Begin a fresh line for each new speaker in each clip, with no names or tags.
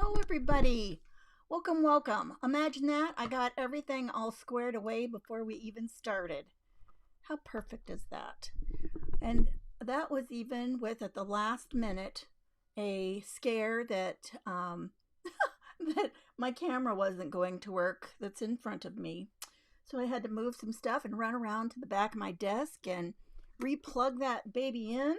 Hello, everybody. Welcome, welcome. Imagine that. I got everything all squared away before we even started. How perfect is that? And that was even with, at the last minute, a scare that that my camera wasn't going to work that's in front of me. So I had to move some stuff and run around to the back of my desk and replug that baby in.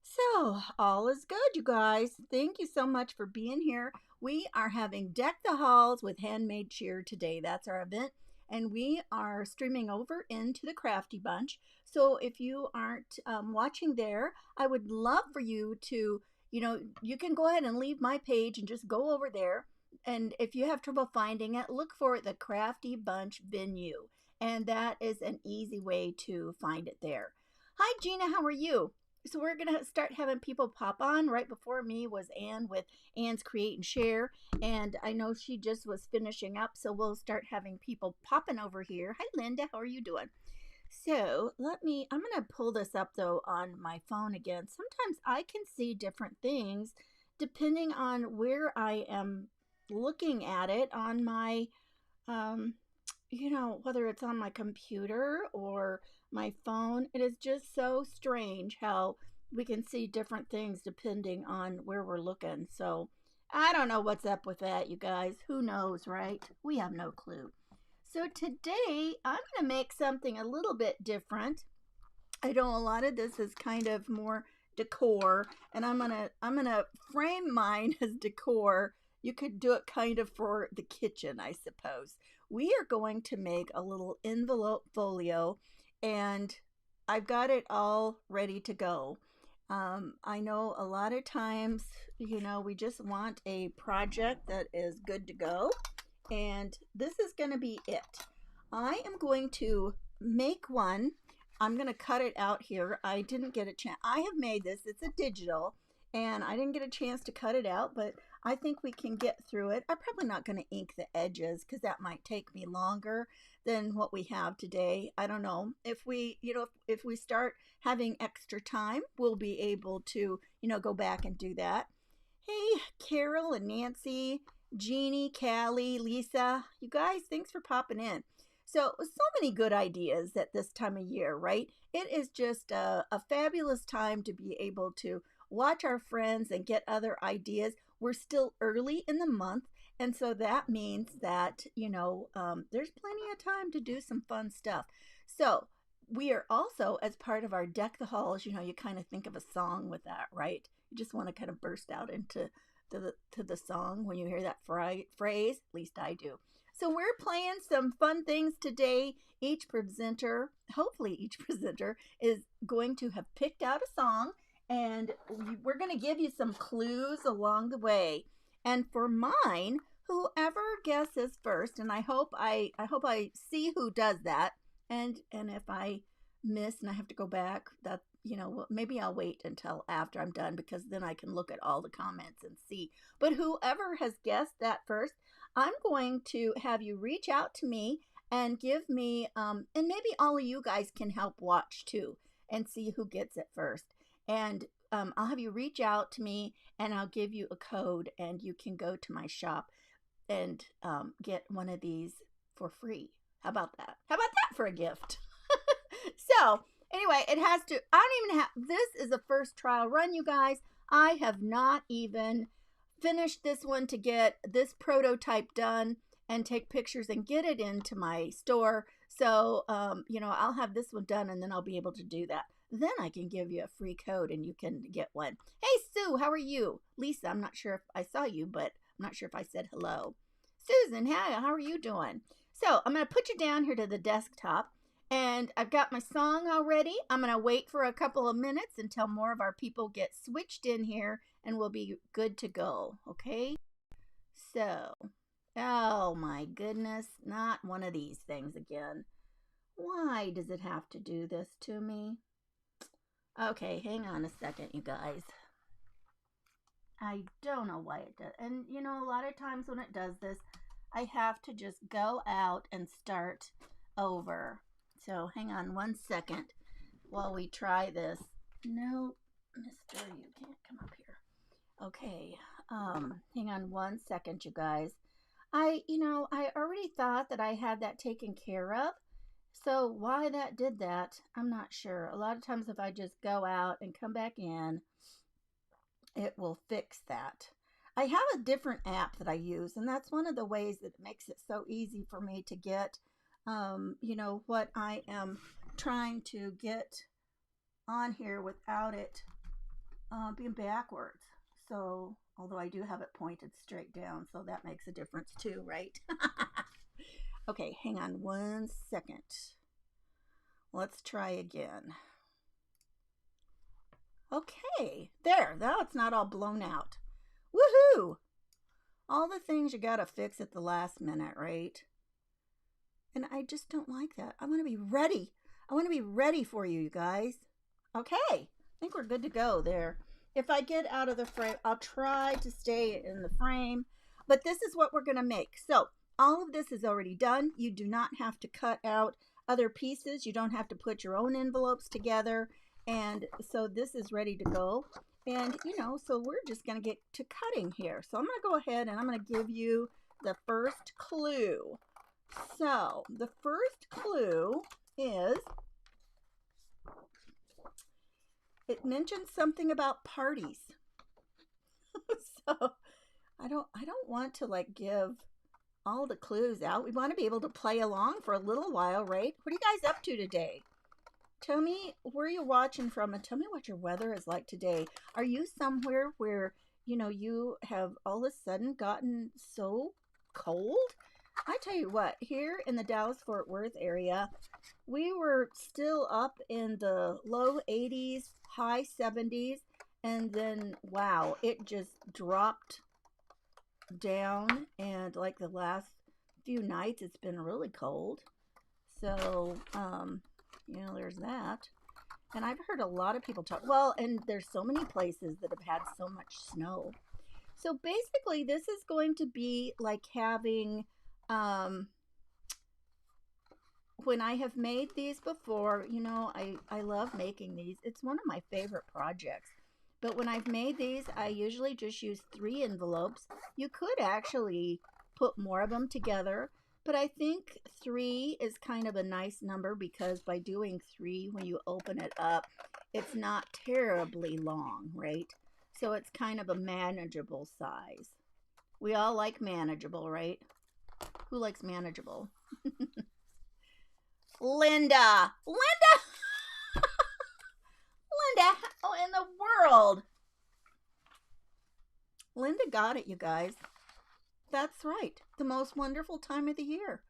So, all is good, you guys. Thank you so much for being here. We are having Deck the Halls with Handmade Cheer today. That's our event. And we are streaming over into the Crafty Bunch. So, if you aren't watching there, I would love for you to, you can go ahead and leave my page and just go over there. And if you have trouble finding it, look for the Crafty Bunch venue. And that is an easy way to find it there. Hi, Gina. How are you? So we're going to start having people pop on. Right before me was Ann with Ann's Create and Share. And I know she just was finishing up. So we'll start having people popping over here. Hi, Linda. How are you doing? So I'm going to pull this up though on my phone again. Sometimes I can see different things depending on where I am looking at it on my, whether it's on my computer or my phone. It is just so strange how we can see different things depending on where we're looking. So I don't know what's up with that, you guys. Who knows, right? We have no clue. So today I'm going to make something a little bit different. I know a lot of this is kind of more decor, and I'm gonna frame mine as decor. You could do it kind of for the kitchen, I suppose. We are going to make a little envelope folio, and I've got it all ready to go. I know a lot of times, we just want a project that is good to go, and this is going to be it. I am going to make one. I'm going to cut it out here. I didn't get a chance. I have made this. It's a digital, and I didn't get a chance to cut it out, but I think we can get through it. I'm probably not going to ink the edges because that might take me longer than what we have today. I don't know. If we, if we start having extra time, we'll be able to, go back and do that. Hey, Carol and Nancy, Jeannie, Callie, Lisa, you guys, thanks for popping in. So many good ideas at this time of year, right? It is just a fabulous time to be able to watch our friends and get other ideas. We're still early in the month, and so that means that, there's plenty of time to do some fun stuff. So we are also, as part of our Deck the Halls, you kind of think of a song with that, right? You just want to kind of burst out into the song when you hear that phrase. At least I do. So we're playing some fun things today. Hopefully each presenter is going to have picked out a song, and we're going to give you some clues along the way. And for mine, whoever guesses first, and I hope I see who does that. And if I miss and I have to go back, that maybe I'll wait until after I'm done, because then I can look at all the comments and see. But whoever has guessed that first, I'm going to have you reach out to me and give me, and maybe all of you guys can help watch too and see who gets it first. And I'll have you reach out to me, and I'll give you a code, and you can go to my shop and get one of these for free. How about that? How about that for a gift? So anyway, this is a first trial run, you guys. I have not even finished this one to get this prototype done and take pictures and get it into my store. So, I'll have this one done, and then I'll be able to do that. Then I can give you a free code and you can get one. Hey, Sue, how are you? Lisa, I'm not sure if I saw you, but I'm not sure if I said hello. Susan, hi, how are you doing? So I'm going to put you down here to the desktop, and I've got my song already. I'm going to wait for a couple of minutes until more of our people get switched in here, and we'll be good to go, okay? So, oh my goodness, not one of these things again. Why does it have to do this to me? Okay, hang on a second, you guys. I don't know why it does. And, a lot of times when it does this, I have to just go out and start over. So hang on one second while we try this. No, mister, you can't come up here. Okay, Hang on one second, you guys. I already thought that I had that taken care of. So why that did that, I'm not sure. A lot of times if I just go out and come back in, it will fix that. I have a different app that I use, and that's one of the ways that makes it so easy for me to get, what I am trying to get on here without it being backwards. So, although I do have it pointed straight down, so that makes a difference too, right? Okay, hang on one second. Let's try again. Okay, there. Now it's not all blown out. Woohoo! All the things you gotta fix at the last minute, right? And I just don't like that. I want to be ready. I want to be ready for you, you guys. Okay, I think we're good to go there. If I get out of the frame, I'll try to stay in the frame. But this is what we're going to make. So all of this is already done. You do not have to cut out other pieces. You don't have to put your own envelopes together. And so this is ready to go. And, so we're just going to get to cutting here. So I'm going to go ahead and I'm going to give you the first clue. So the first clue is, it mentions something about parties. So I don't want to like give all the clues out. We want to be able to play along for a little while, right? What are you guys up to today? Tell me where you're watching from and tell me what your weather is like today. Are you somewhere where, you have all of a sudden gotten so cold? I tell you what, here in the Dallas-Fort Worth area, we were still up in the low 80s, high 70s, and then, wow, it just dropped down, and like the last few nights, it's been really cold. So, there's that. And I've heard a lot of people talk, well, and there's so many places that have had so much snow. So basically, this is going to be like having, when I have made these before, I love making these. It's one of my favorite projects. But when I've made these, I usually just use 3 envelopes. You could actually put more of them together, but I think 3 is kind of a nice number because by doing 3, when you open it up, it's not terribly long, right? So it's kind of a manageable size. We all like manageable, right? Who likes manageable? Linda! Linda! Linda, how in the world? Linda got it, you guys. That's right. The most wonderful time of the year.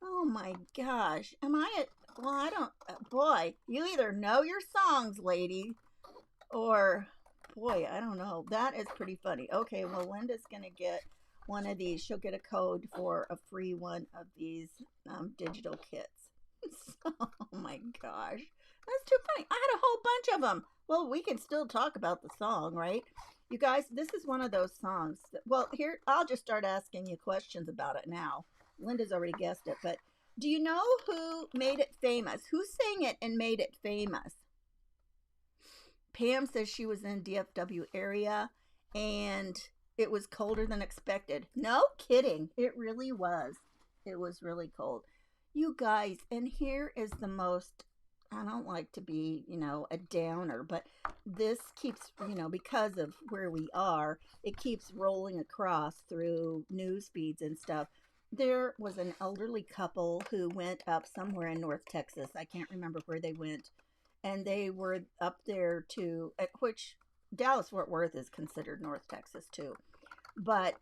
Oh my gosh. Am I at, well, I don't, boy, you either know your songs, lady, or, boy, I don't know. That is pretty funny. Okay, well, Linda's going to get one of these. She'll get a code for a free one of these digital kits. Oh my gosh. That's too funny. I had a whole bunch of them. Well, we can still talk about the song, right? You guys, this is one of those songs. Well, here, I'll just start asking you questions about it now. Linda's already guessed it, but do you know who made it famous? Who sang it and made it famous? Pam says she was in DFW area and it was colder than expected. No kidding. It really was. It was really cold. You guys, and here is the most, I don't like to be, a downer, but this keeps, because of where we are, it keeps rolling across through news feeds and stuff. There was an elderly couple who went up somewhere in North Texas. I can't remember where they went. And they were up there which Dallas-Fort Worth is considered North Texas too. But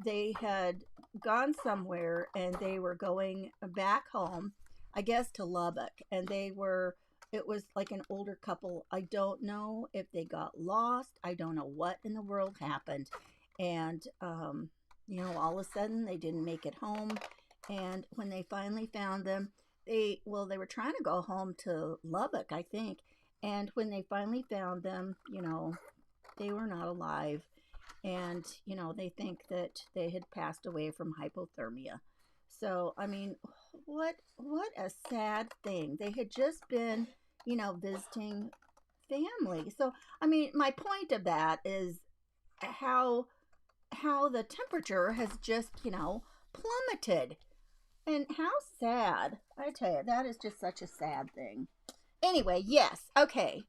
they had gone somewhere and they were going back home, I guess to Lubbock. And it was like an older couple. I don't know if they got lost. I don't know what in the world happened. And, all of a sudden they didn't make it home. And when they finally found them, they were trying to go home to Lubbock, I think. And when they finally found them, they were not alive. And, they think that they had passed away from hypothermia. So, I mean, what a sad thing. They had just been, visiting family. So, I mean, my point of that is how how the temperature has just, plummeted. And how sad. I tell you, that is just such a sad thing. Anyway, yes. Okay.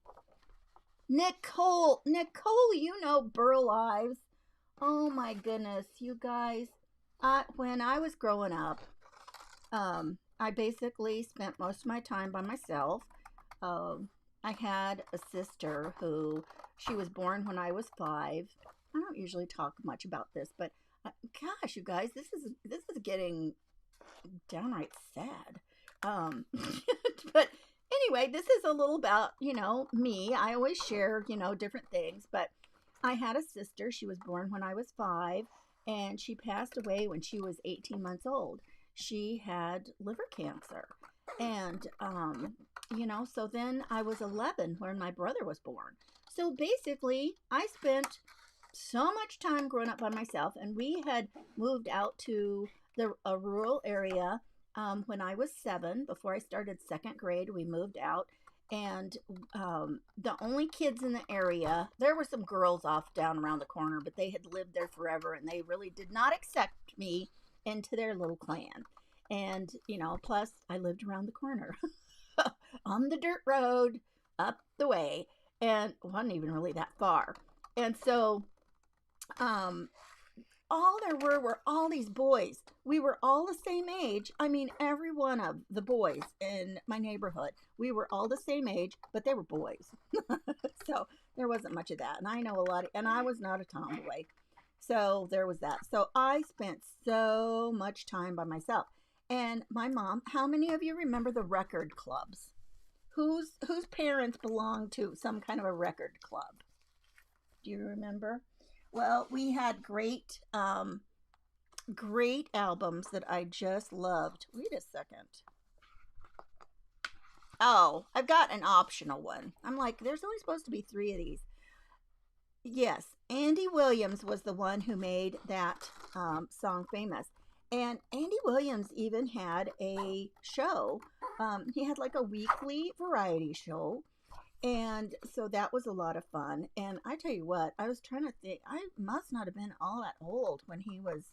Nicole, Burl Ives. Oh my goodness, you guys. When I was growing up, I basically spent most of my time by myself. Um, I had a sister who she was born when I was 5. I don't usually talk much about this, but gosh, you guys, this is getting downright sad. But anyway, this is a little about, me. I always share, different things, but I had a sister. She was born when I was 5, and she passed away when she was 18 months old. She had liver cancer. And, so then I was 11 when my brother was born. So basically, I spent so much time growing up by myself, and we had moved out to a rural area when I was 7. Before I started 2nd grade, we moved out, and the only kids in the area, there were some girls off down around the corner, but they had lived there forever, and they really did not accept me into their little clan. And, plus I lived around the corner on the dirt road up the way, and wasn't even really that far. And so all there were all these boys. We were all the same age. I mean, every one of the boys in my neighborhood, we were all the same age, but they were boys. So there wasn't much of that. And I know a lot, and I was not a tomboy. So there was that. So I spent so much time by myself. And my mom, how many of you remember the record clubs? Whose parents belonged to some kind of a record club? Do you remember? Well, we had great albums that I just loved. Wait a second. Oh, I've got an optional one. I'm like, there's only supposed to be 3 of these. Yes, Andy Williams was the one who made that song famous. And Andy Williams even had a show. He had like a weekly variety show. And so that was a lot of fun. And I tell you what, I was trying to think, I must not have been all that old when he was,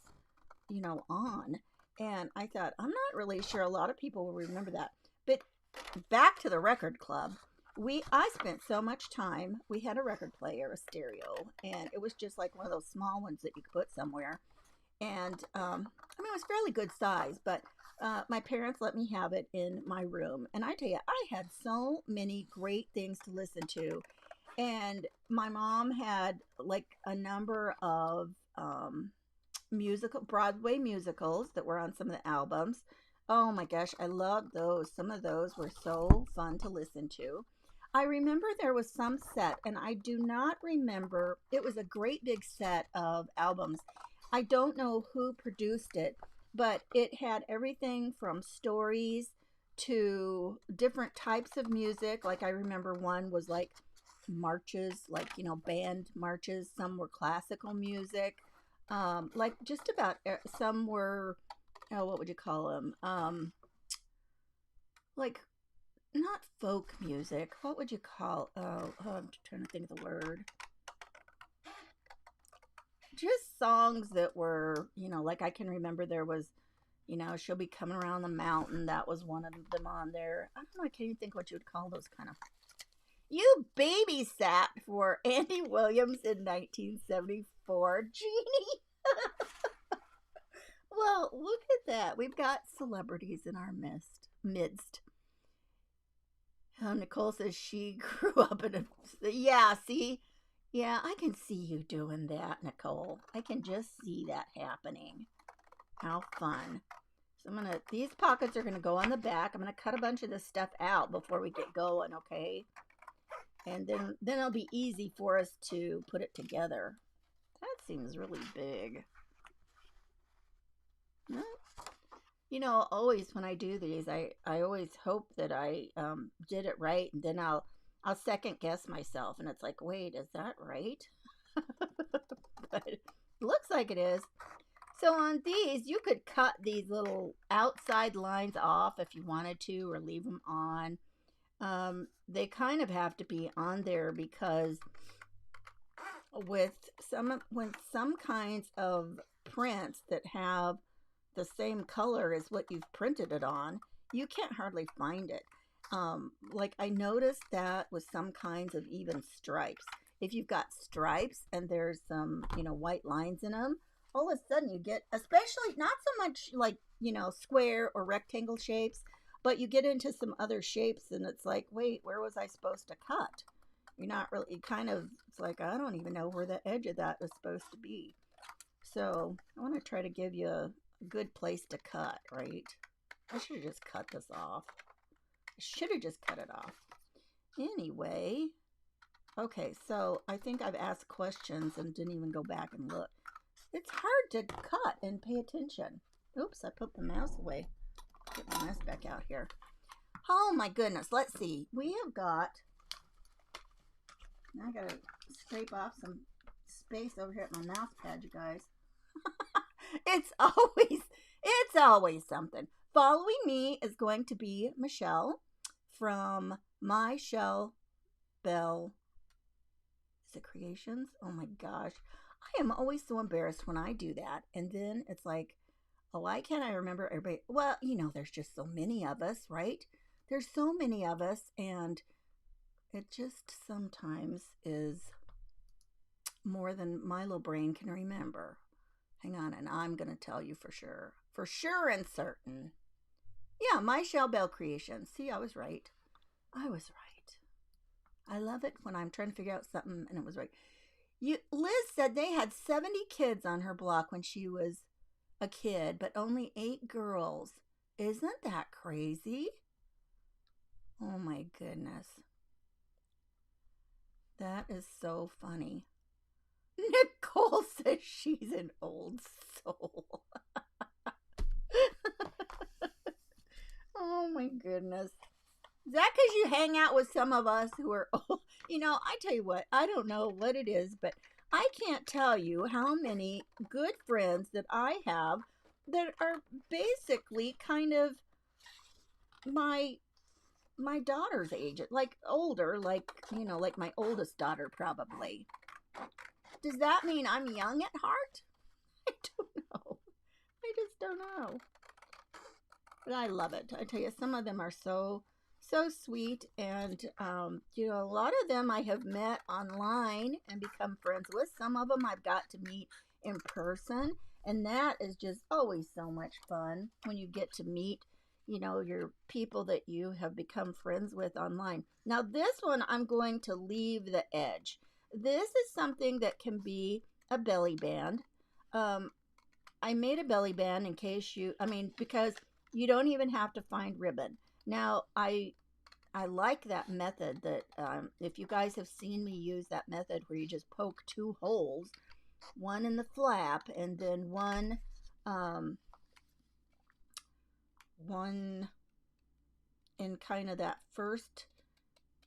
on. And I thought, I'm not really sure a lot of people will remember that. But back to the record club. I spent so much time. We had a record player, a stereo, and it was just like one of those small ones that you could put somewhere. And it was fairly good size, but my parents let me have it in my room. And I tell you, I had so many great things to listen to. And my mom had like a number of Broadway musicals that were on some of the albums. Oh my gosh, I loved those. Some of those were so fun to listen to. I remember there was some set, and I do not remember. It was a great big set of albums. I don't know who produced it, but it had everything from stories to different types of music. Like I remember one was like marches, like, band marches. Some were classical music. Like just about some were, oh, what would you call them? Like not folk music. What would you call? Oh, I'm trying to think of the word. Just songs that were, like I can remember there was, She'll Be Coming Around the Mountain. That was one of them on there. I don't know. I can't even think what you would call those kind of. You babysat for Andy Williams in 1974. Jeannie. Well, look at that. We've got celebrities in our midst. Nicole says she grew up in a. Yeah, see? Yeah, I can see you doing that, Nicole. I can just see that happening. How fun. So these pockets are gonna go on the back. I'm gonna cut a bunch of this stuff out before we get going, okay? And then it'll be easy for us to put it together. That seems really big. Always when I do these, I always hope that I did it right, and then I'll second guess myself, and it's like, wait, is that right? But it looks like it is. So on these, you could cut these little outside lines off if you wanted to, or leave them on. They kind of have to be on there because with some kinds of prints that have the same color as what you've printed it on, you can't hardly find it. Like I noticed that with some kinds of even stripes. If you've got stripes and there's some, white lines in them, all of a sudden you get, especially not so much like, square or rectangle shapes, but you get into some other shapes and it's like, wait, where was I supposed to cut? You're not really, it's like, I don't even know where the edge of that is supposed to be. So I want to try to give you a good place to cut, right? I should have just cut this off. I should have just cut it off. Anyway, okay, so I think I've asked questions and didn't even go back and look. It's hard to cut and pay attention. Oops, I put the mouse away. Get my mouse back out here. Oh my goodness, let's see. We have got, I gotta scrape off some space over here at my mouse pad, you guys. It's always something. Following me is going to be Michelle from My Shell Bell. Is it Creations? Oh my gosh. I am always so embarrassed when I do that. And then it's like, oh, why can't I remember everybody? Well, there's just so many of us, right? There's so many of us, and it just sometimes is more than my little brain can remember. Hang on, and I'm going to tell you for sure. For sure and certain. Yeah, My Shell Bell Creations. See, I was right. I was right. I love it when I'm trying to figure out something and it was right. Liz said they had 70 kids on her block when she was a kid, but only 8 girls. Isn't that crazy? Oh my goodness. That is so funny. Nicole says she's an old soul. Oh my goodness. Is that because you hang out with some of us who are old? I tell you what, I don't know what it is, but I can't tell you how many good friends that I have that are basically kind of my daughter's age, like older, like my oldest daughter probably. Does that mean I'm young at heart? I don't know. I just don't know. But I love it. I tell you, some of them are so sweet, and a lot of them I have met online and become friends with. Some of them I've got to meet in person, and that is just always so much fun when you get to meet your people that you have become friends with online. Now this one I'm going to leave the edge. This is something that can be a belly band. I made a belly band in case because you don't even have to find ribbon. Now I like that method that if you guys have seen me use that method where you just poke 2 holes, one in the flap and then one in kind of that first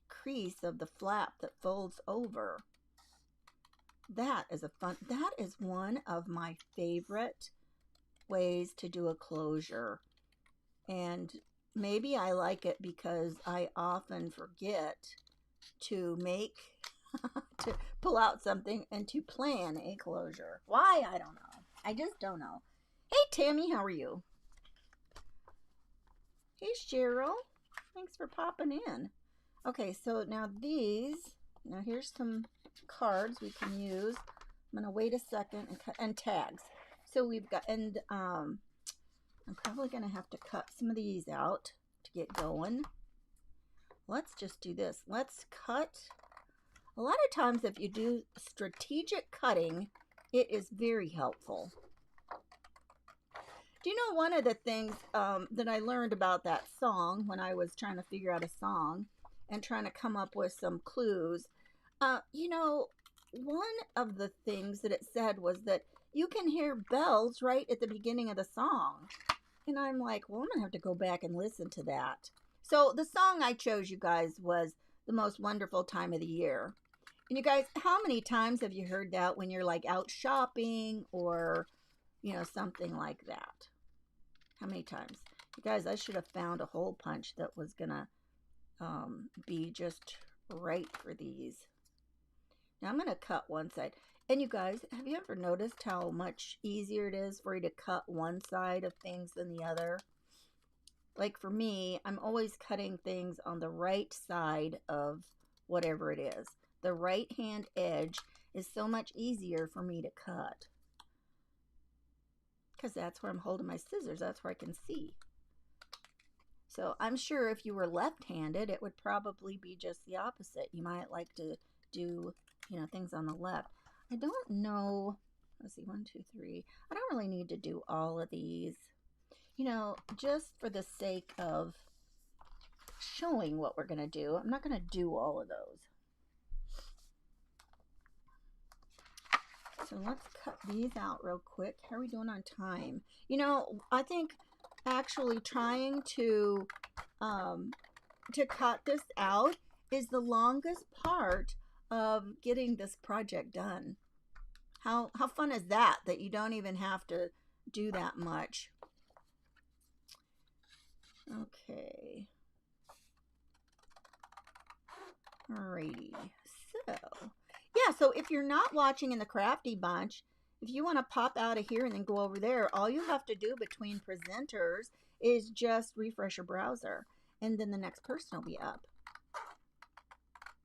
crease of the flap that folds over. That is one of my favorite ways to do a closure. And maybe I like it because I often forget to to pull out something and to plan a closure. Why? I don't know. I just don't know. Hey, Tammy, how are you? Hey, Cheryl. Thanks for popping in. Okay, so now here's some cards we can use. I'm going to wait a second and tags. So we've got, and I'm probably going to have to cut some of these out to get going. Let's just do this. Let's cut. A lot of times if you do strategic cutting, it is very helpful. Do you know one of the things that I learned about that song when I was trying to figure out a song and trying to come up with some clues? One of the things that it said was that you can hear bells right at the beginning of the song. And I'm like, well, I'm going to have to go back and listen to that. So the song I chose, you guys, was The Most Wonderful Time of the Year. And you guys, how many times have you heard that when you're like out shopping or, something like that? How many times? You guys, I should have found a hole punch that was going to be just right for these. Now I'm going to cut one side. And you guys, have you ever noticed how much easier it is for you to cut one side of things than the other? Like for me, I'm always cutting things on the right side of whatever it is. The right hand edge is so much easier for me to cut. Because that's where I'm holding my scissors. That's where I can see. So I'm sure if you were left-handed, it would probably be just the opposite. You might like to do, things on the left. I don't know. Let's see, 1, 2, 3. I don't really need to do all of these. Just for the sake of showing what we're going to do, I'm not going to do all of those. So let's cut these out real quick. How are we doing on time? I think actually trying to cut this out is the longest part of getting this project done. How fun is that you don't even have to do that much? Okay. Alrighty. So if you're not watching in the Crafty Bunch, if you want to pop out of here and then go over there, all you have to do between presenters is just refresh your browser, and then the next person will be up.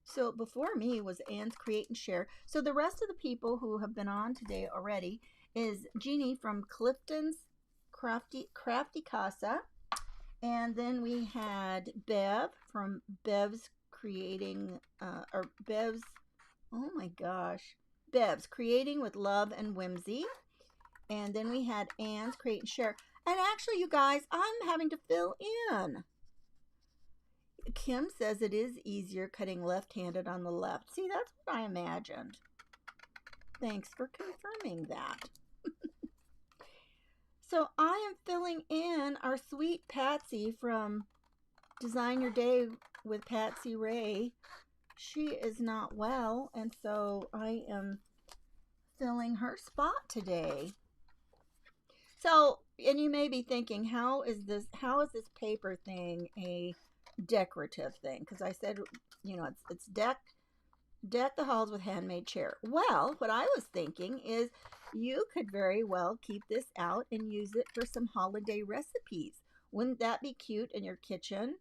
So before me was Anne's Create and Share. So the rest of the people who have been on today already is Jeannie from Clifton's Crafty Casa. And then we had Bev from Bev's Creating, Bev's Creating with Love and Whimsy. And then we had Anne's Create and Share. And actually, you guys, I'm having to fill in. Kim says it is easier cutting left-handed on the left. See, that's what I imagined. Thanks for confirming that. So I am filling in our sweet Patsy from Design Your Day with Patsy Ray. She is not well, and so I am filling her spot today. So, and you may be thinking, how is this paper thing a decorative thing? Because I said, it's deck the halls with Handmade Cheer. Well, what I was thinking is you could very well keep this out and use it for some holiday recipes. Wouldn't that be cute in your kitchen?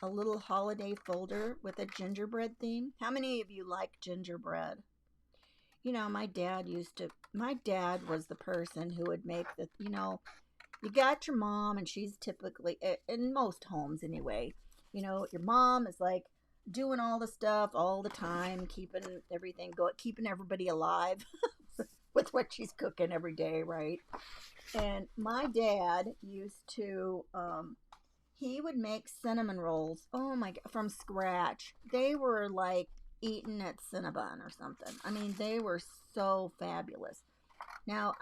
A little holiday folder with a gingerbread theme. How many of you like gingerbread? My dad was the person who would make the, you got your mom, and she's typically, in most homes anyway, your mom is like doing all the stuff all the time, keeping everything going, keeping everybody alive with what she's cooking every day, right? And my dad used to, he would make cinnamon rolls, oh my God, from scratch. They were like eaten at Cinnabon or something. I mean, they were so fabulous. Now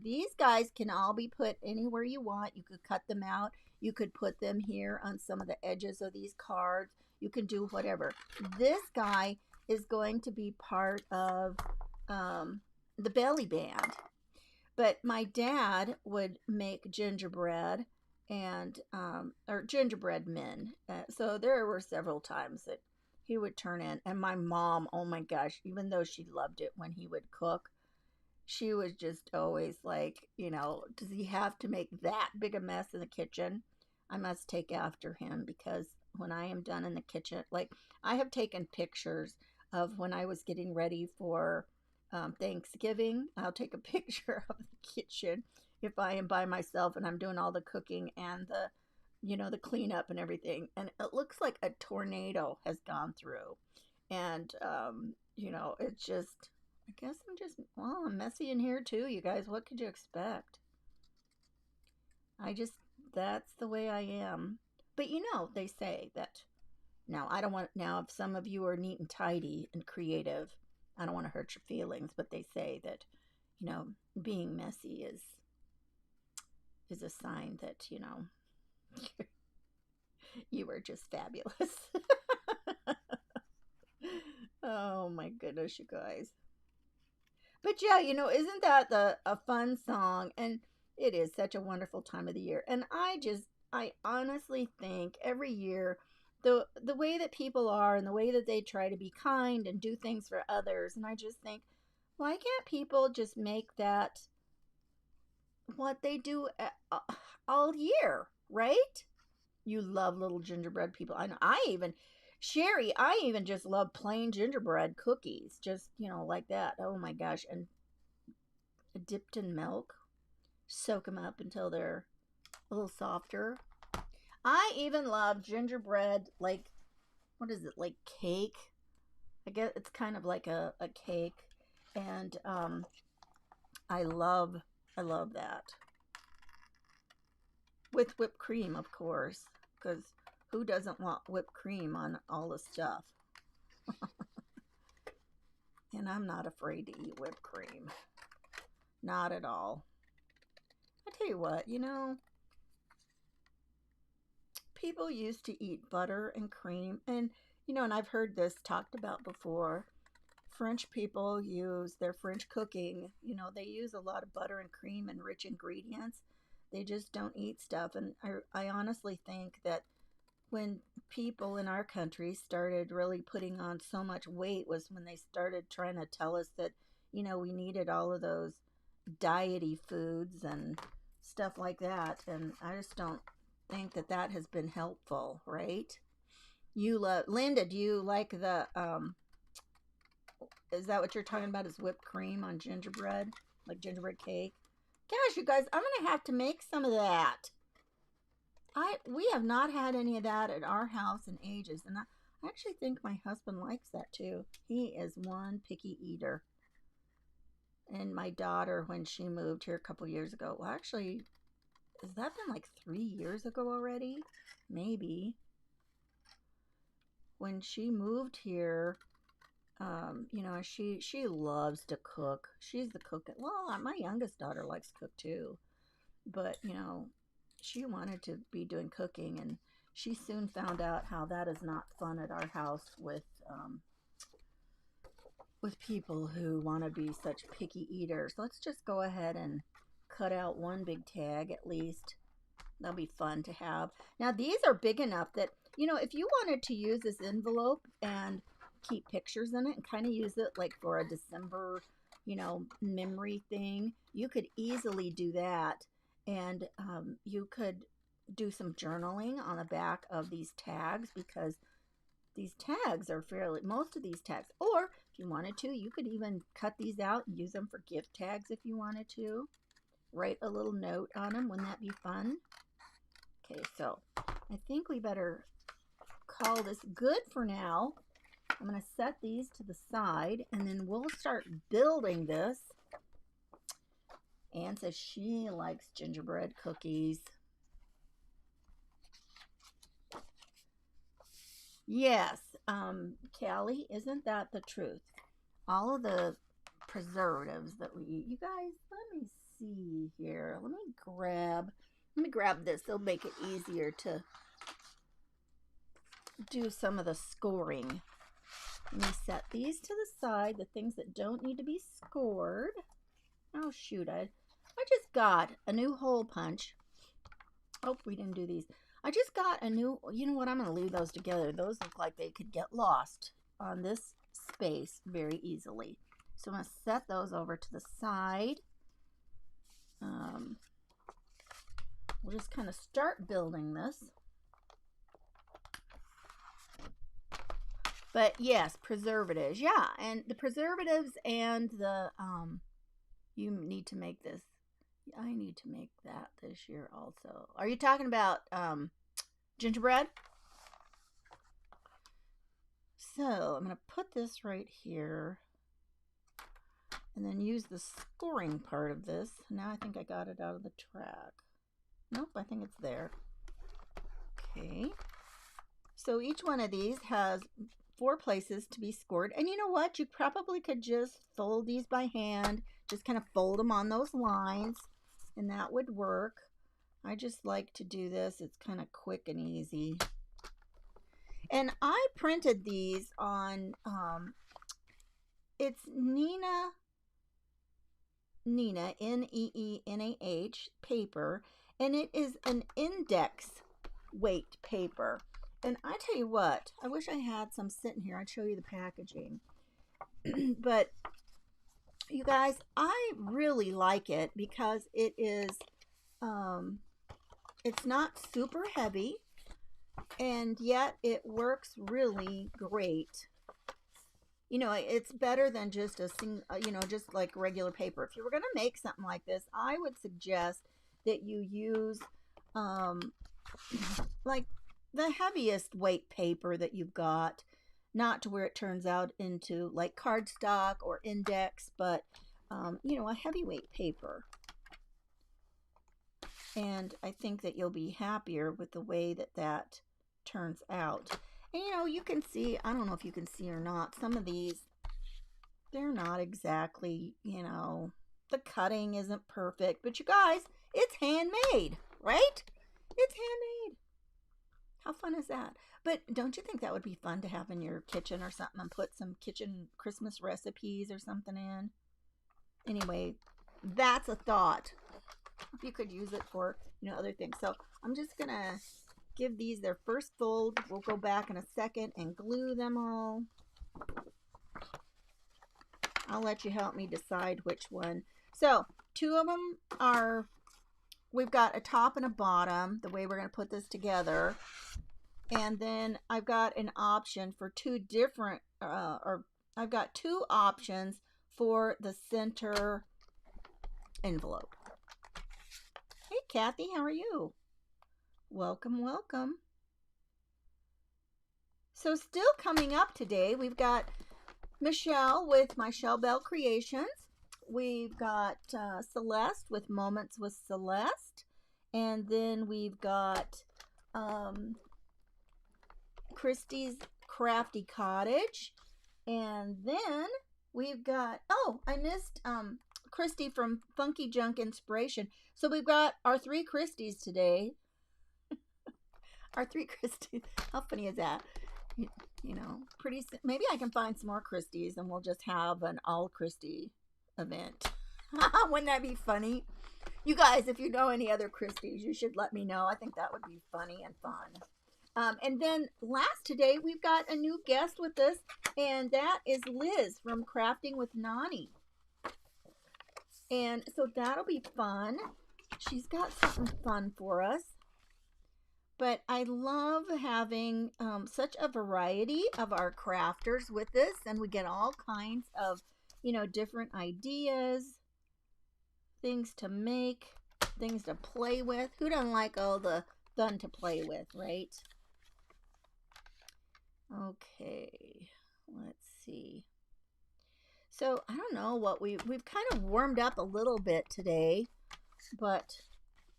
these guys can all be put anywhere you want. You could cut them out. You could put them here on some of the edges of these cards. You can do whatever. This guy is going to be part of the belly band. But my dad would make gingerbread and or gingerbread men. So there were several times that he would turn in. And my mom, oh my gosh, even though she loved it when he would cook, she was just always like, does he have to make that big a mess in the kitchen? I must take after him, because when I am done in the kitchen, like I have taken pictures of when I was getting ready for Thanksgiving. I'll take a picture of the kitchen if I am by myself and I'm doing all the cooking and the cleanup and everything. And it looks like a tornado has gone through. And, it's just, I guess I'm messy in here too, you guys. What could you expect? That's the way I am. But they say that, now if some of you are neat and tidy and creative, I don't want to hurt your feelings, but they say that, being messy is a sign that, you are just fabulous. Oh my goodness, you guys. But yeah, isn't that a fun song? And it is such a wonderful time of the year. And I honestly think every year the way that people are and the way that they try to be kind and do things for others. And I just think, why can't people just make that what they do all year, right? You love little gingerbread people. I know. Sherry, I even just love plain gingerbread cookies, just, like that. Oh my gosh. And dipped in milk. Soak them up until they're a little softer. I even love gingerbread, like, what is it, like cake? I guess it's kind of like a cake. And I love that. With whipped cream, of course, because who doesn't want whipped cream on all the stuff? And I'm not afraid to eat whipped cream. Not at all. I tell you what, people used to eat butter and cream, and and I've heard this talked about before. French people use their French cooking, they use a lot of butter and cream and rich ingredients. They just don't eat stuff. And I honestly think that when people in our country started really putting on so much weight was when they started trying to tell us that, we needed all of those diety foods and stuff like that. And I just don't think that that has been helpful, right? Linda, do you like the, is that what you're talking about, is whipped cream on gingerbread? Like gingerbread cake? Gosh, you guys, I'm going to have to make some of that. We have not had any of that at our house in ages, and I actually think my husband likes that too. He is one picky eater. And my daughter, when she moved here a couple years ago, well, actually, has that been like 3 years ago already? Maybe. When she moved here, she loves to cook. She's the cook. Well, my youngest daughter likes to cook too, but she wanted to be doing cooking, and she soon found out how that is not fun at our house with people who want to be such picky eaters. Let's just go ahead and cut out one big tag at least. That'll be fun to have. Now these are big enough that, if you wanted to use this envelope and keep pictures in it and kind of use it like for a December, memory thing, you could easily do that. And you could do some journaling on the back of these tags, because these tags are most of these tags, or if you wanted to, you could even cut these out and use them for gift tags if you wanted to. Write a little note on them. Wouldn't that be fun? Okay, so I think we better call this good for now. I'm going to set these to the side, and then we'll start building this. Anne says she likes gingerbread cookies. Yes, Callie, isn't that the truth? All of the preservatives that we eat. You guys, let me see here. Let me grab this. It'll make it easier to do some of the scoring. Let me set these to the side, the things that don't need to be scored. Oh shoot, I just got a new hole punch. Oh, we didn't do these. I just got a new, you know what, I'm going to leave those together. Those look like they could get lost on this space very easily. So I'm going to set those over to the side. We'll just kind of start building this. But yes, preservatives. Yeah, and the preservatives and the, you need to make this. I need to make that this year also. Are you talking about gingerbread? So I'm going to put this right here and then use the scoring part of this. Now I think I got it out of the track. Nope, I think it's there. Okay. So each one of these has 4 places to be scored. And you know what? You probably could just fold these by hand. Just kind of fold them on those lines, and that would work. I just like to do this. It's kind of quick and easy. And I printed these on, it's Neenah, N-E-E-N-A-H paper, and it is an index weight paper. And I tell you what, I wish I had some sitting here. I'd show you the packaging. But you guys, I really like it because it is, um, it's not super heavy, and yet it works really great. You know, it's better than just just like regular paper. If you were going to make something like this, I would suggest that you use um, like the heaviest weight paper that you've got, not to where it turns out into like cardstock or index, but a heavyweight paper. And I think that you'll be happier with the way that that turns out. And you can see, I don't know if you can see or not, some of these, they're not exactly, the cutting isn't perfect. But you guys, it's handmade, right? It's handmade. How fun is that? But don't you think that would be fun to have in your kitchen or something and put some kitchen Christmas recipes or something in? Anyway, that's a thought. If you could use it for, other things. So I'm just going to give these their first fold. We'll go back in a second and glue them all. I'll let you help me decide which one. So 2 of them are, we've got a top and a bottom, the way we're going to put this together. And then I've got an option for 2 different, I've got 2 options for the center envelope. Hey, Kathy, how are you? Welcome, welcome. So still coming up today, we've got Michelle with My Shell Bell Creations. We've got Celeste with Moments with Celeste. And then we've got Christy's Crafty Cottage. And then we've got, oh, I missed Christy from Funky Junk Inspiration. So we've got our 3 Christys today. Our 3 Christys. How funny is that? Pretty. Maybe I can find some more Christys and we'll just have an all Christy event. Wouldn't that be funny? You guys, if you know any other Christys, you should let me know. I think that would be funny and fun. And then last today, we've got a new guest with us, and that is Liz from Crafting with Nani. And so that'll be fun. She's got something fun for us. But I love having such a variety of our crafters with us, and we get all kinds of, different ideas, things to make, things to play with. Who doesn't like all the fun to play with, right? Okay, let's see. So I don't know what we've kind of warmed up a little bit today, but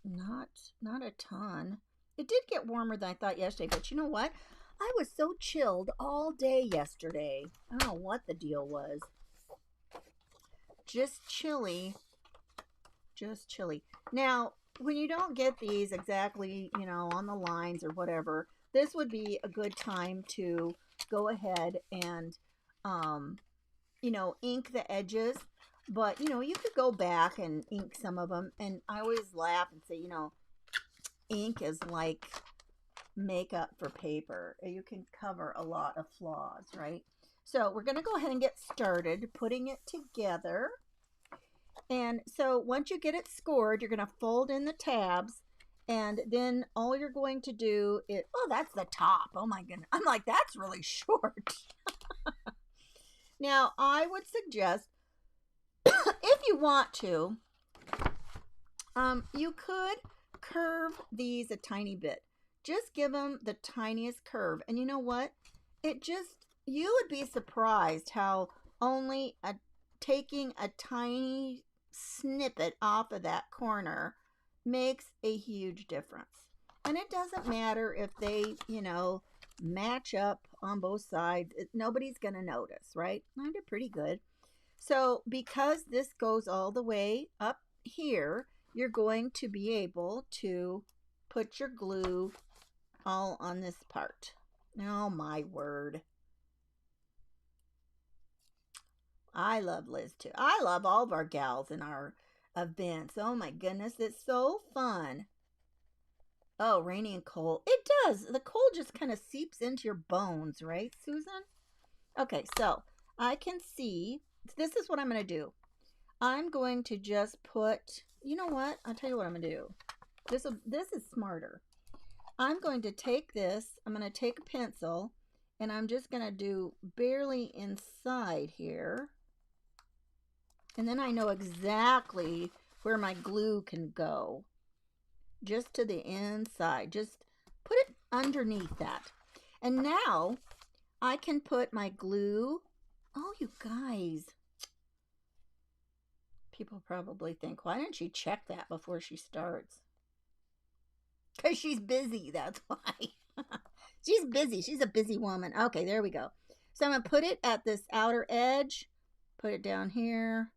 not a ton. It did get warmer than I thought yesterday, but you know what? I was so chilled all day yesterday. I don't know what the deal was. Just chilly. Just chilly. Now, when you don't get these exactly, on the lines or whatever, this would be a good time to go ahead and, ink the edges. But, you could go back and ink some of them. And I always laugh and say, ink is like makeup for paper. You can cover a lot of flaws, right? So we're going to go ahead and get started putting it together. And so once you get it scored, you're going to fold in the tabs. And then all you're going to do is, oh, that's the top. Oh my goodness. I'm like, that's really short. Now, I would suggest, if you want to, you could curve these a tiny bit. Just give them the tiniest curve. And you know what? You would be surprised how only taking a tiny snippet off of that corner makes a huge difference. And it doesn't matter if they, match up on both sides. Nobody's going to notice, right? I did pretty good. So because this goes all the way up here, you're going to be able to put your glue all on this part. Oh my word. I love Liz too. I love all of our gals in our events. Oh my goodness, it's so fun. Oh, rainy and cold. It does. The cold just kind of seeps into your bones, right, Susan? Okay, so I can see. This is what I'm going to do. I'm going to just put, you know what? I'll tell you what I'm going to do. This is smarter. I'm going to take this, I'm going to take a pencil, and I'm just going to do barely inside here. And then I know exactly where my glue can go. Just to the inside. Just put it underneath that. And now I can put my glue. Oh, you guys. People probably think, why didn't she check that before she starts? Because she's busy, that's why. She's busy. She's a busy woman. Okay, there we go. So I'm going to put it at this outer edge. Put it down here.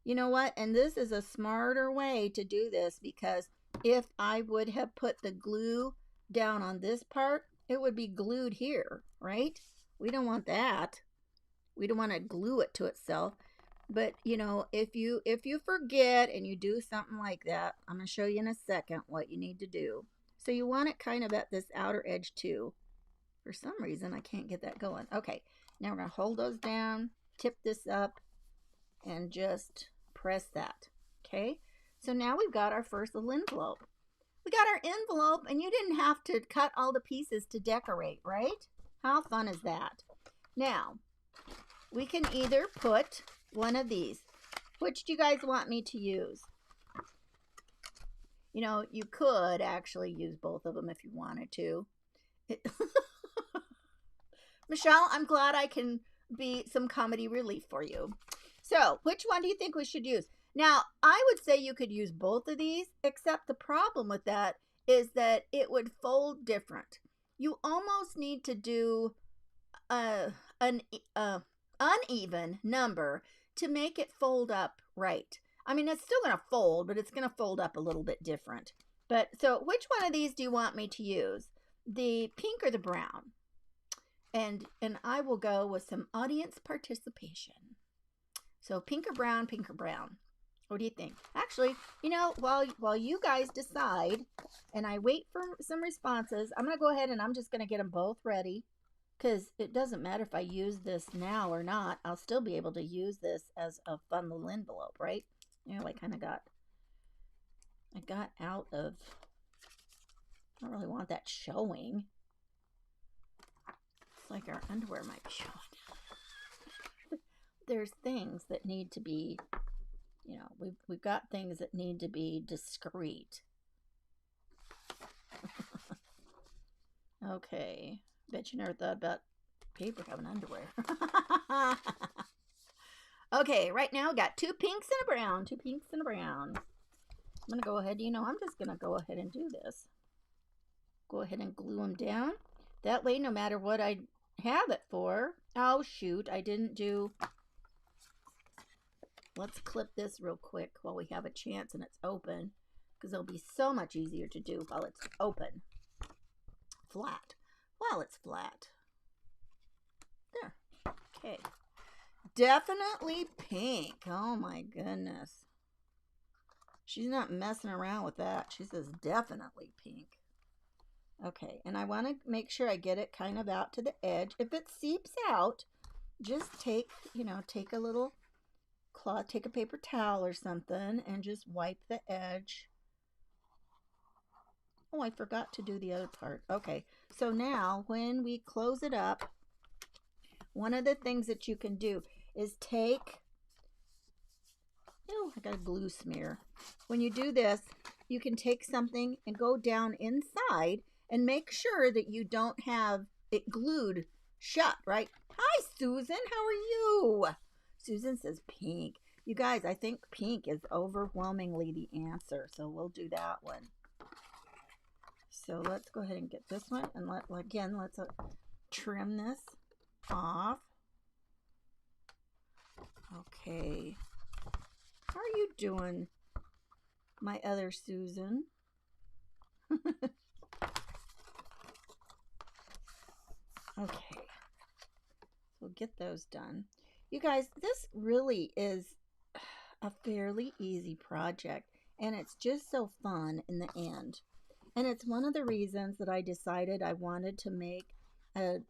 You know what? And this is a smarter way to do this, because if I would have put the glue down on this part, it would be glued here, right? We don't want that. We don't want to glue it to itself. But, you know, if you forget and you do something like that, I'm going to show you in a second what you need to do. So you want it kind of at this outer edge too. For some reason, I can't get that going. Okay, now we're going to hold those down, tip this up, and just press that. Okay, so now we've got our first little envelope. We got our envelope, and you didn't have to cut all the pieces to decorate, right? How fun is that? Now, we can either put one of these. Which do you guys want me to use? You know, you could actually use both of them if you wanted to. Michelle, I'm glad I can be some comedy relief for you. So, which one do you think we should use? Now, I would say you could use both of these, except the problem with that is that it would fold different. You almost need to do an uneven number to make it fold up right. I mean, it's still going to fold, but it's going to fold up a little bit different. But so which one of these do you want me to use? The pink or the brown? And I will go with some audience participation. So pink or brown, pink or brown. What do you think? Actually, you know, while you guys decide and I wait for some responses, I'm going to go ahead and I'm just going to get them both ready. Because it doesn't matter if I use this now or not. I'll still be able to use this as a fun little envelope, right? You know, I got out of, I don't really want that showing. It's like our underwear might be showing. There's things that need to be, you know, we've got things that need to be discreet. Okay. Bet you never thought about paper having underwear. Okay, right now we got 2 pinks and a brown. 2 pinks and a brown. I'm going to go ahead, you know, I'm just going to go ahead and do this. Go ahead and glue them down. That way, no matter what I have it for. Oh, shoot, I didn't do. Let's clip this real quick while we have a chance and it's open. Because it'll be so much easier to do while it's open. Flat. While it's flat. There. Okay. Definitely pink. Oh my goodness. She's not messing around with that. She says definitely pink. Okay, and I want to make sure I get it kind of out to the edge. If it seeps out, just take, you know, take a little cloth, take a paper towel or something and just wipe the edge. Oh, I forgot to do the other part. Okay, so now when we close it up, one of the things that you can do is take, oh, I got a glue smear. When you do this, you can take something and go down inside and make sure that you don't have it glued shut, right? Hi, Susan. How are you? Susan says pink. You guys, I think pink is overwhelmingly the answer, so we'll do that one. So let's go ahead and get this one, and let's trim this off. Okay. How are you doing, my other Susan? Okay. We'll get those done. You guys, this really is a fairly easy project, and it's just so fun in the end. And it's one of the reasons that I decided I wanted to make a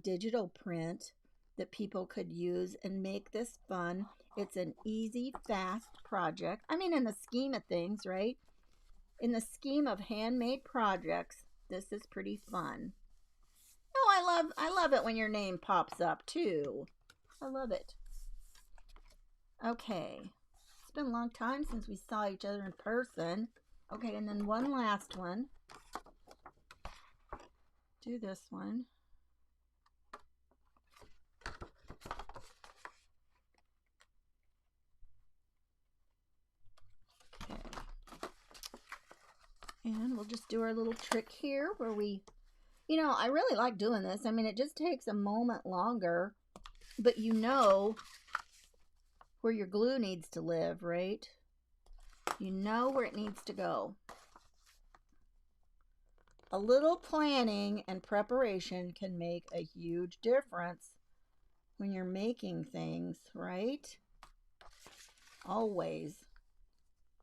digital print that people could use and make this fun. It's an easy, fast project. I mean, in the scheme of things, right? In the scheme of handmade projects, this is pretty fun. Oh, I love it when your name pops up too. I love it. Okay. It's been a long time since we saw each other in person. Okay, and then one last one. Do this one. Okay. And we'll just do our little trick here where we, I really like doing this. I mean, it just takes a moment longer, but you know where your glue needs to live, right? You know where it needs to go. A little planning and preparation can make a huge difference when you're making things, right? Always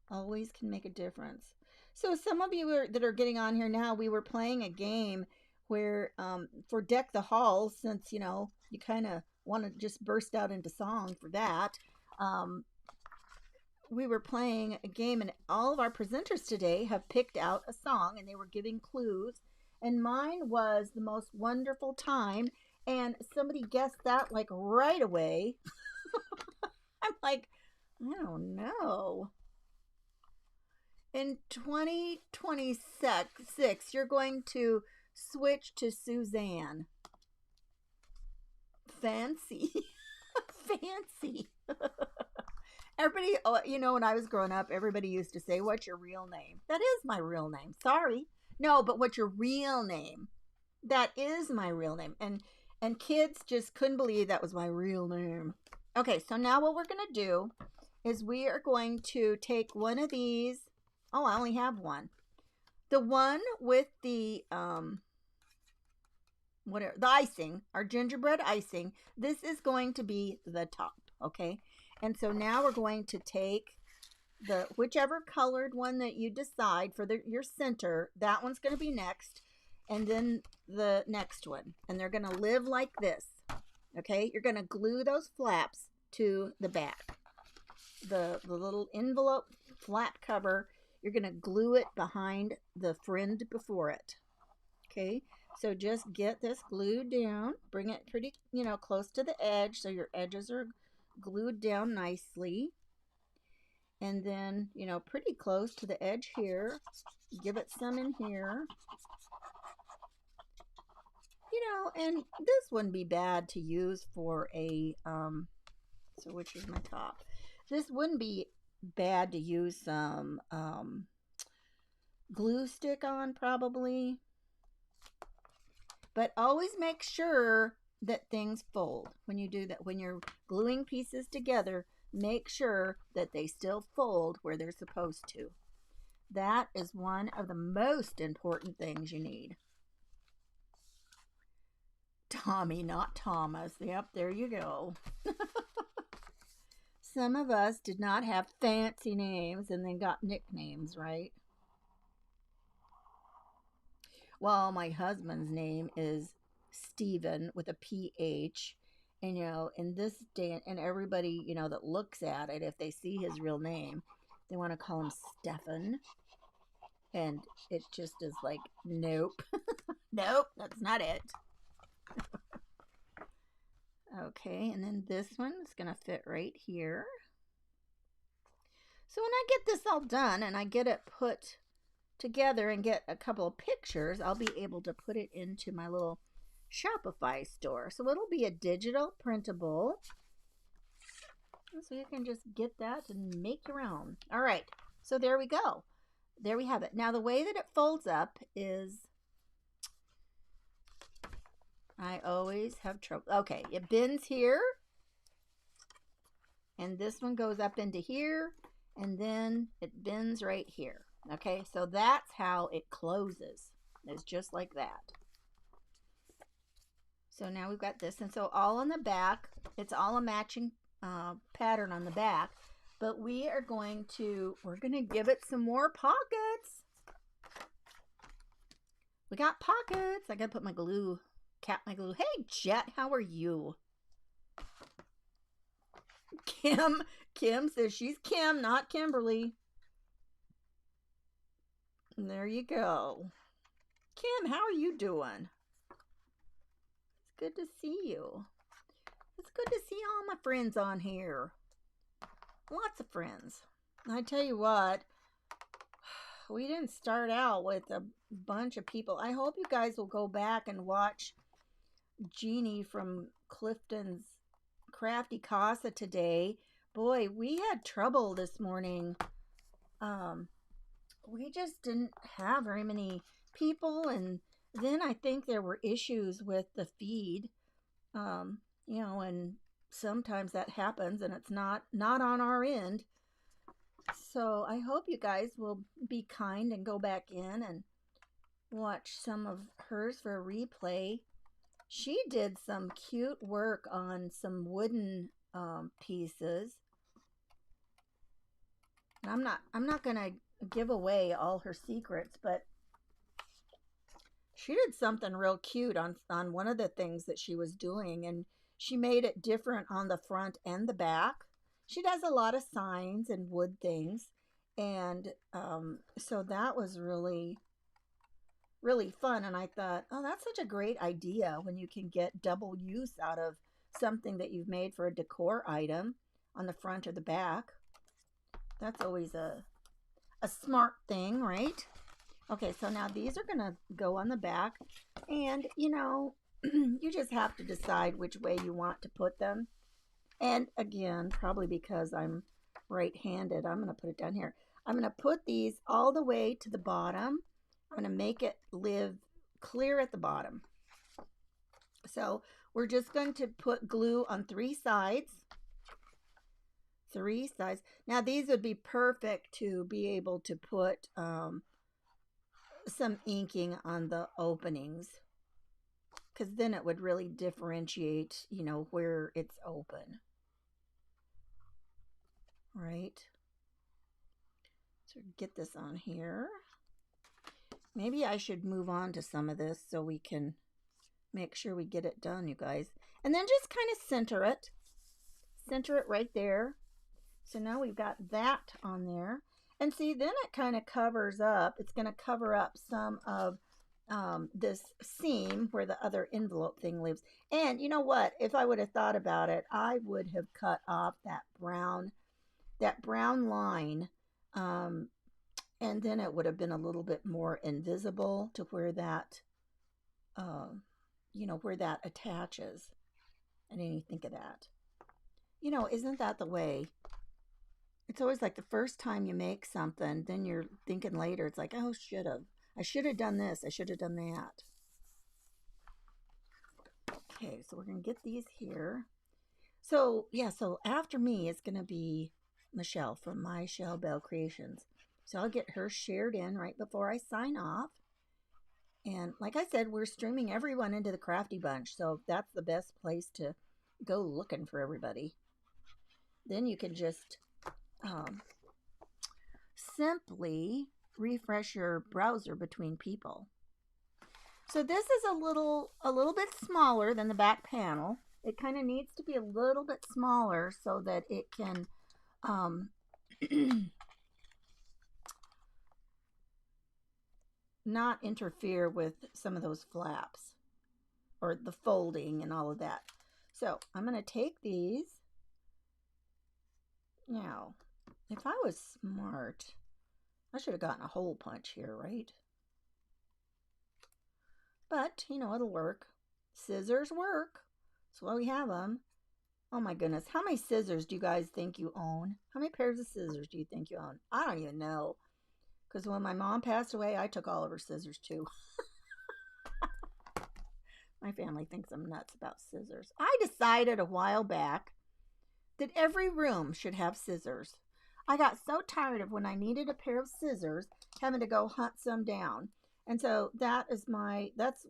can make a difference. So some of you that are getting on here now, we were playing a game where for Deck the Halls, since you kind of want to just burst out into song for that, we were playing a game, and all of our presenters today have picked out a song, and they were giving clues, and mine was The Most Wonderful Time, and somebody guessed that like right away. I'm like, I don't know. In 2026, you're going to switch to Suzanne. Fancy. Fancy. Everybody, when I was growing up, everybody used to say, what's your real name? That is my real name. Sorry. No, but what's your real name? That is my real name. And kids just couldn't believe that was my real name. Okay, so now what we're going to do is we are going to take one of these. Oh, I only have one. The one with the the icing, our gingerbread icing. This is going to be the top, okay? And so now we're going to take the whichever colored one that you decide for your center. That one's going to be next, and then the next one. And they're going to live like this, okay? You're going to glue those flaps to the back. The little envelope flap cover, you're going to glue it behind the friend before it, okay? So just get this glued down, bring it pretty, close to the edge so your edges are glued down nicely. And then, pretty close to the edge here. Give it some in here. And this wouldn't be bad to use for a, so which is my top? This wouldn't be bad to use some glue stick on probably. But always make sure that things fold when you do that. When you're gluing pieces together, make sure that they still fold where they're supposed to. That is one of the most important things you need. Tommy, not Thomas. Yep, there you go. Some of us did not have fancy names and then got nicknames, right? Well, my husband's name is Stephen with a PH. And, in this day, and everybody, that looks at it, if they see his real name, they want to call him Stefan. And it just is like, nope. Nope, that's not it. Okay, and then this one is going to fit right here. So when I get this all done and I get it put together and get a couple of pictures, I'll be able to put it into my little Shopify store. So it'll be a digital printable. So you can just get that and make your own. All right, so there we go. There we have it. Now the way that it folds up is, I always have trouble. Okay, it bends here. And this one goes up into here. And then it bends right here. Okay, so that's how it closes. It's just like that. So now we've got this. And so all on the back, it's all a matching pattern on the back. But we're going to give it some more pockets. We got pockets. I gotta put my glue, cap my glue. Hey, Jet, how are you? Kim says she's Kim, not Kimberly. And there you go. Kim, how are you doing? It's good to see you. It's good to see all my friends on here. Lots of friends. I tell you what, we didn't start out with a bunch of people. I hope you guys will go back and watch Jeannie from Clifton's Crafty Casa today. Boy, we had trouble this morning. We just didn't have very many people, and then I think there were issues with the feed. And sometimes that happens and it's not on our end. So I hope you guys will be kind and go back in and watch some of hers for a replay. She did some cute work on some wooden pieces. And I'm not gonna give away all her secrets, but she did something real cute on one of the things that she was doing, and she made it different on the front and the back. She does a lot of signs and wood things, and so that was really fun. And I thought, oh, that's such a great idea when you can get double use out of something that you've made for a decor item on the front or the back. That's always a smart thing, right? Okay, so now these are going to go on the back, and you just have to decide which way you want to put them. And again, probably because I'm right-handed, I'm going to put it down here. I'm going to put these all the way to the bottom. I'm going to make it live clear at the bottom. So we're just going to put glue on 3 sides. 3 sides. Now these would be perfect to be able to put some inking on the openings, because then it would really differentiate, where it's open. Right? So get this on here. Maybe I should move on to some of this so we can make sure we get it done, you guys. And then just kind of center it. Center it right there. So now we've got that on there. And see, then it kind of covers up. It's going to cover up some of this seam where the other envelope thing lives. And you know what? If I would have thought about it, I would have cut off that brown line. And then it would have been a little bit more invisible to where that, where that attaches. I didn't even think of that. Isn't that the way? It's always like the first time you make something, then you're thinking later, it's like, oh, I should have done this. I should have done that. Okay, so we're going to get these here. So, yeah, so after me is going to be Michelle from My Shell Bell Creations. So I'll get her shared in right before I sign off. And like I said, we're streaming everyone into the Crafty Bunch, so that's the best place to go looking for everybody. Then you can just simply refresh your browser between people. So this is a little bit smaller than the back panel. It kind of needs to be a little bit smaller so that it can not interfere with some of those flaps or the folding and all of that. So I'm going to take these. Now, if I was smart, I should have gotten a hole punch here, right? But, it'll work. Scissors work. That's why we have them. Oh my goodness. How many scissors do you guys think you own? How many pairs of scissors do you think you own? I don't even know. Because when my mom passed away, I took all of her scissors too. My family thinks I'm nuts about scissors. I decided a while back that every room should have scissors. I got so tired of when I needed a pair of scissors, having to go hunt some down. And so that's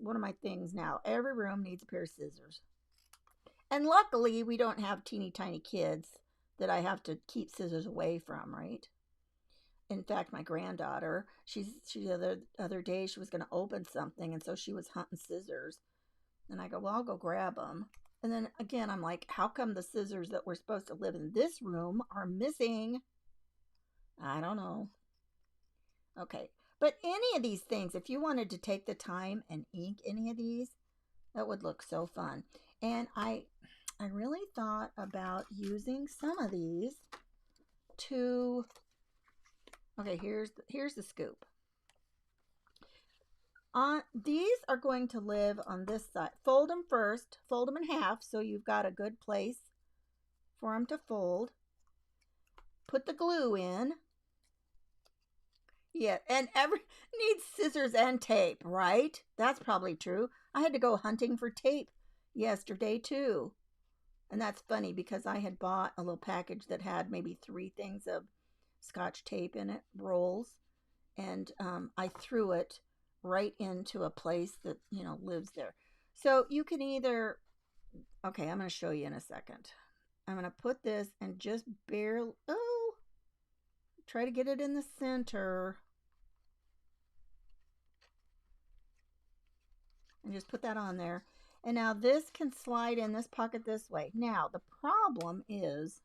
one of my things now. Every room needs a pair of scissors. And luckily, we don't have teeny tiny kids that I have to keep scissors away from, right? In fact, my granddaughter, she the other day she was going to open something, and so she was hunting scissors. And I go, well, I'll go grab them. And then again, I'm like, how come the scissors that were supposed to live in this room are missing? I don't know. Okay. But any of these things, if you wanted to take the time and ink any of these, that would look so fun. And I really thought about using some of these to, okay, here's the scoop. These are going to live on this side. Fold them first, fold them in half so you've got a good place for them to fold. Put the glue in. Yeah, and every needs scissors and tape, right? That's probably true. I had to go hunting for tape yesterday too. And that's funny because I had bought a little package that had maybe 3 things of Scotch tape in it, rolls, and I threw it right into a place that, you know, lives there. So you can either, okay, I'm going to show you in a second. I'm going to put this and just barely, oh, try to get it in the center. And just put that on there. And now this can slide in this pocket this way. Now, the problem is,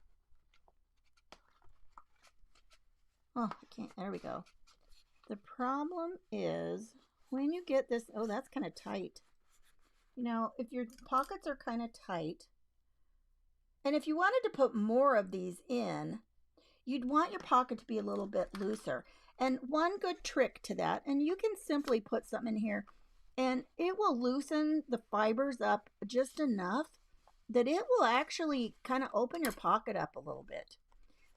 oh, I can't, there we go. The problem is when you get this, oh, that's kind of tight. You know, if your pockets are kind of tight, and if you wanted to put more of these in, you'd want your pocket to be a little bit looser. And one good trick to that, and you can simply put something in here, and it will loosen the fibers up just enough that it will actually kind of open your pocket up a little bit.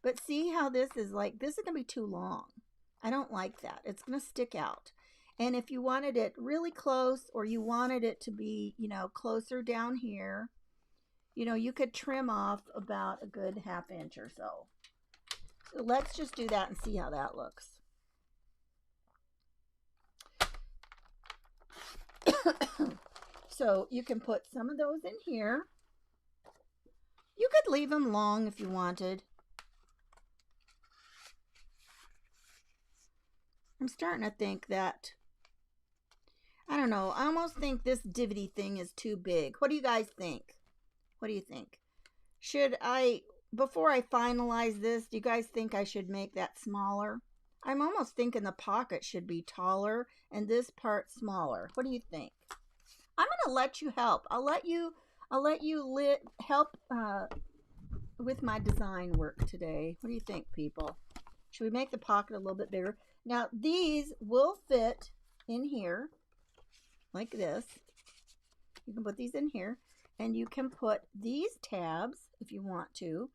But see how this is like, this is going to be too long. I don't like that. It's going to stick out. And if you wanted it really close, or you wanted it to be, you know, closer down here, you know, you could trim off about a good 1/2 inch or so. So let's just do that and see how that looks. So you can put some of those in here. You could leave them long if you wanted. I'm starting to think that, I don't know, I almost think this divvy thing is too big. What do you guys think? What do you think? Should I, before I finalize this, do you guys think I should make that smaller? I'm almost thinking the pocket should be taller and this part smaller. What do you think? I'm going to let you help. I'll let you help with my design work today. What do you think, people? Should we make the pocket a little bit bigger? Now, these will fit in here like this. You can put these in here, and you can put these tabs if you want to.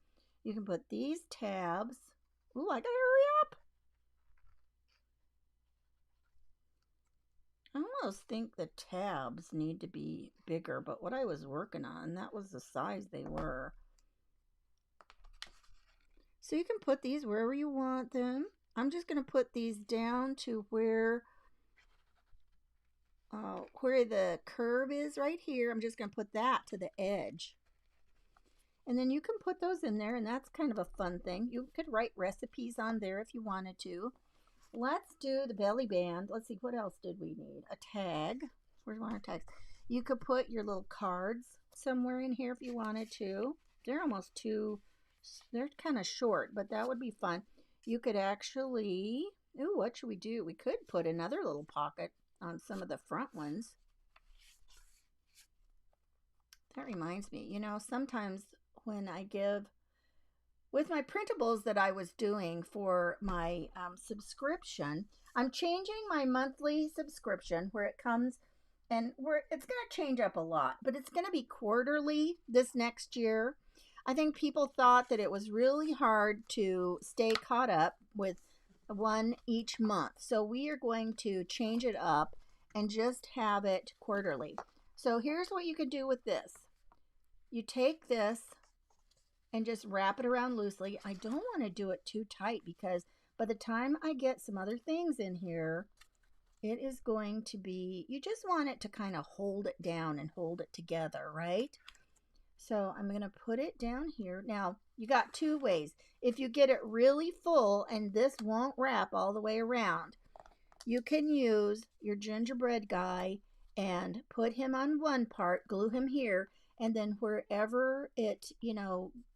You can put these tabs. Ooh, I gotta hurry up. I almost think the tabs need to be bigger, but what I was working on, that was the size they were. So you can put these wherever you want them. I'm just going to put these down to where the curve is right here. I'm just going to put that to the edge. And then you can put those in there, and that's kind of a fun thing. You could write recipes on there if you wanted to. Let's do the belly band. Let's see, what else did we need? A tag. Where's one of our tags? You could put your little cards somewhere in here if you wanted to. They're almost too, they're kind of short, but that would be fun. You could actually, ooh, what should we do? We could put another little pocket on some of the front ones. That reminds me, you know, sometimes when I give, with my printables that I was doing for my subscription, I'm changing my monthly subscription where it comes, and it's going to change up a lot, but it's going to be quarterly this next year. I think people thought that it was really hard to stay caught up with one each month. So we are going to change it up and just have it quarterly. So here's what you could do with this. You take this and just wrap it around loosely. I don't want to do it too tight because by the time I get some other things in here, it is going to be, you just want it to kind of hold it down and hold it together, right? So I'm going to put it down here. Now, you got two ways. If you get it really full and this won't wrap all the way around, you can use your gingerbread guy and put him on one part, glue him here, and then wherever it,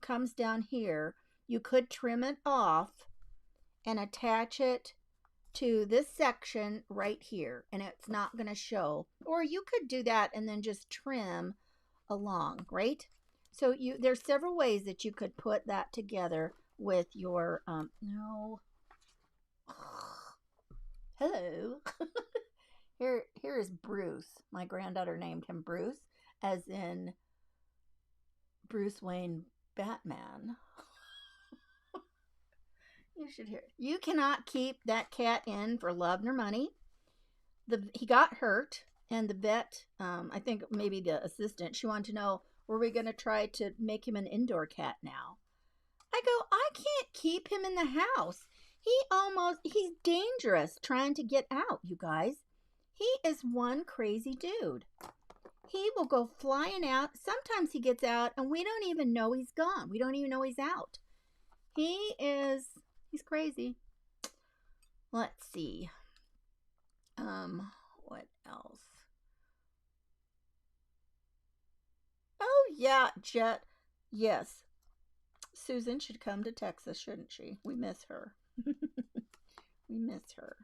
comes down here, you could trim it off and attach it to this section right here, and it's not going to show. Or you could do that and then just trim along, right? So there's several ways that you could put that together with your no. Hello. Here is Bruce. My granddaughter named him Bruce, as in Bruce Wayne Batman. You should hear it. You cannot keep that cat in for love nor money. He got hurt, and the vet, I think maybe the assistant, she wanted to know, were we going to try to make him an indoor cat now? I go, I can't keep him in the house. He's dangerous trying to get out, you guys. He is one crazy dude. He will go flying out. Sometimes he gets out and we don't even know he's gone. We don't even know he's out. He's crazy. Let's see. What else? Oh, yeah, Jet. Yes. Susan should come to Texas, shouldn't she? We miss her. We miss her.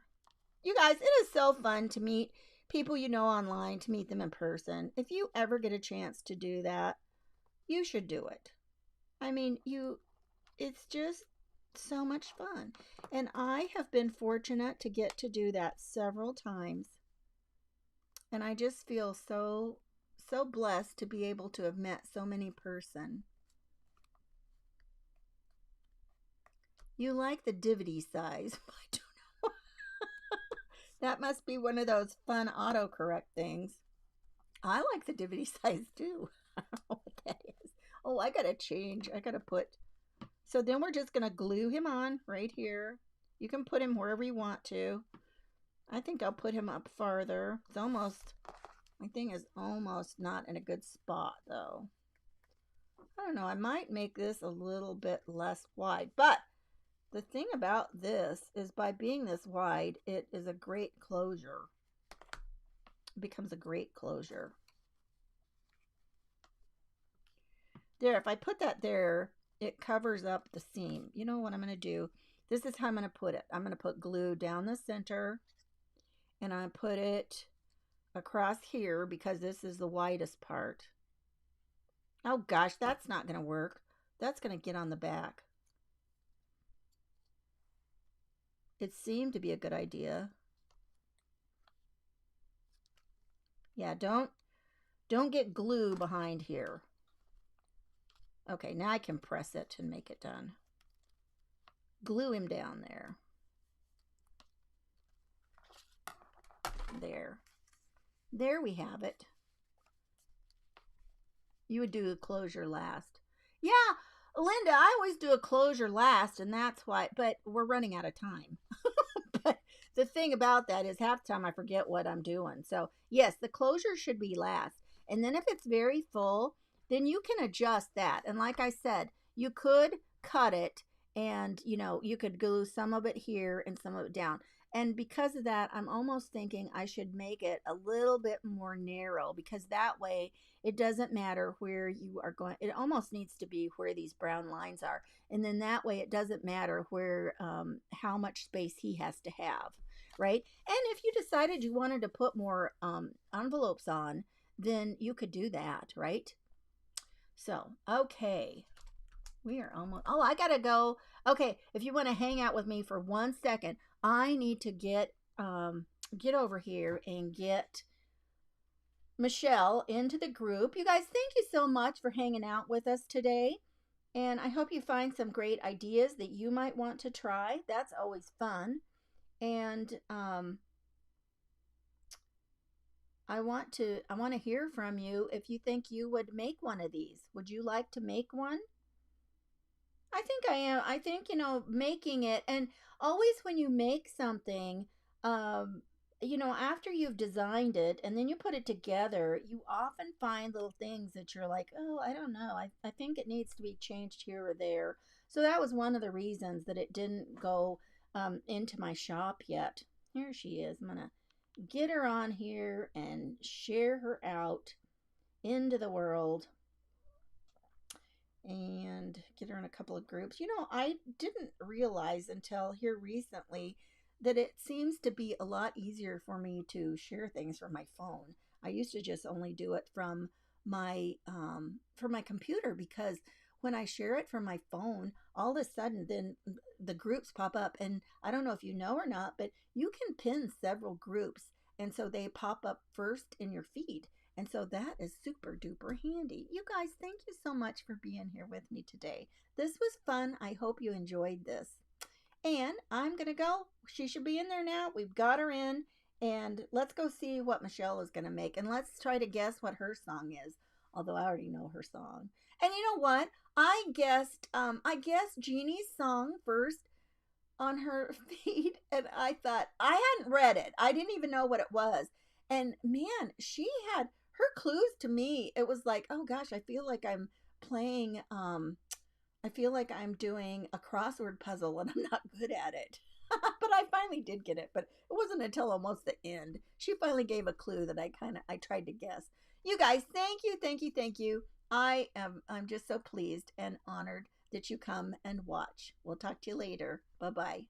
You guys, it is so fun to meet people you know online, to meet them in person. If you ever get a chance to do that, you should do it. I mean, it's just so much fun. And I have been fortunate to get to do that several times. And I just feel so blessed to be able to have met so many person. You like the DVD size? I don't know. That must be one of those fun autocorrect things. I like the DVD size too. I don't know what that is. Oh, I gotta change. I gotta put. So then we're just gonna glue him on right here. You can put him wherever you want to. I think I'll put him up farther. It's almost, my thing is almost not in a good spot though. I don't know. I might make this a little bit less wide, but the thing about this is by being this wide, it is a great closure. It becomes a great closure. There, if I put that there, it covers up the seam. You know what I'm going to do? This is how I'm going to put it. I'm going to put glue down the center, and I put it across here because this is the widest part. Oh gosh, that's not going to work. That's going to get on the back. It seemed to be a good idea. Yeah, don't get glue behind here. Okay, now I can press it and make it done. Glue him down there. There we have it. You would do a closure last. Yeah, Linda, I always do a closure last, and that's why, but we're running out of time. But the thing about that is half the time I forget what I'm doing. So yes, the closure should be last. And then if it's very full, then you can adjust that. And like I said, you could cut it and, you could glue some of it here and some of it down. And because of that, I'm almost thinking I should make it a little bit more narrow, because that way it doesn't matter where you are going. It almost needs to be where these brown lines are. And then that way it doesn't matter where, how much space he has to have, right? And if you decided you wanted to put more envelopes on, then you could do that, right? So, okay. We are almost, oh, I gotta go. Okay, if you want to hang out with me for 1 second, I need to get over here and get Michelle into the group. You guys, thank you so much for hanging out with us today. And I hope you find some great ideas that you might want to try. That's always fun. And I want to hear from you if you think you would make one of these. Would you like to make one? I think I am. I think, making it, and always when you make something, after you've designed it and then you put it together, you often find little things that you're like, oh, I don't know. I think it needs to be changed here or there. So that was one of the reasons that it didn't go into my shop yet. Here she is. I'm going to get her on here and share her out into the world and get her in a couple of groups. I didn't realize until here recently that it seems to be a lot easier for me to share things from my phone. I used to just only do it from my computer, because when I share it from my phone, all of a sudden then the groups pop up, and I don't know if you know or not, but you can pin several groups, and so they pop up first in your feed. And so that is super duper handy. You guys, thank you so much for being here with me today. This was fun. I hope you enjoyed this. And I'm going to go. She should be in there now. We've got her in. And let's go see what Michelle is going to make. And let's try to guess what her song is. Although I already know her song. And you know what? I guessed Jeannie's song first on her feed, and I thought, I hadn't read it. I didn't even know what it was. And man, she had her clues to me. It was like, oh gosh, I feel like I'm playing I feel like I'm doing a crossword puzzle and I'm not good at it. But I finally did get it, but it wasn't until almost the end. She finally gave a clue that I tried to guess. You guys, thank you, thank you, thank you. I'm just so pleased and honored that you come and watch. We'll talk to you later. Bye-bye.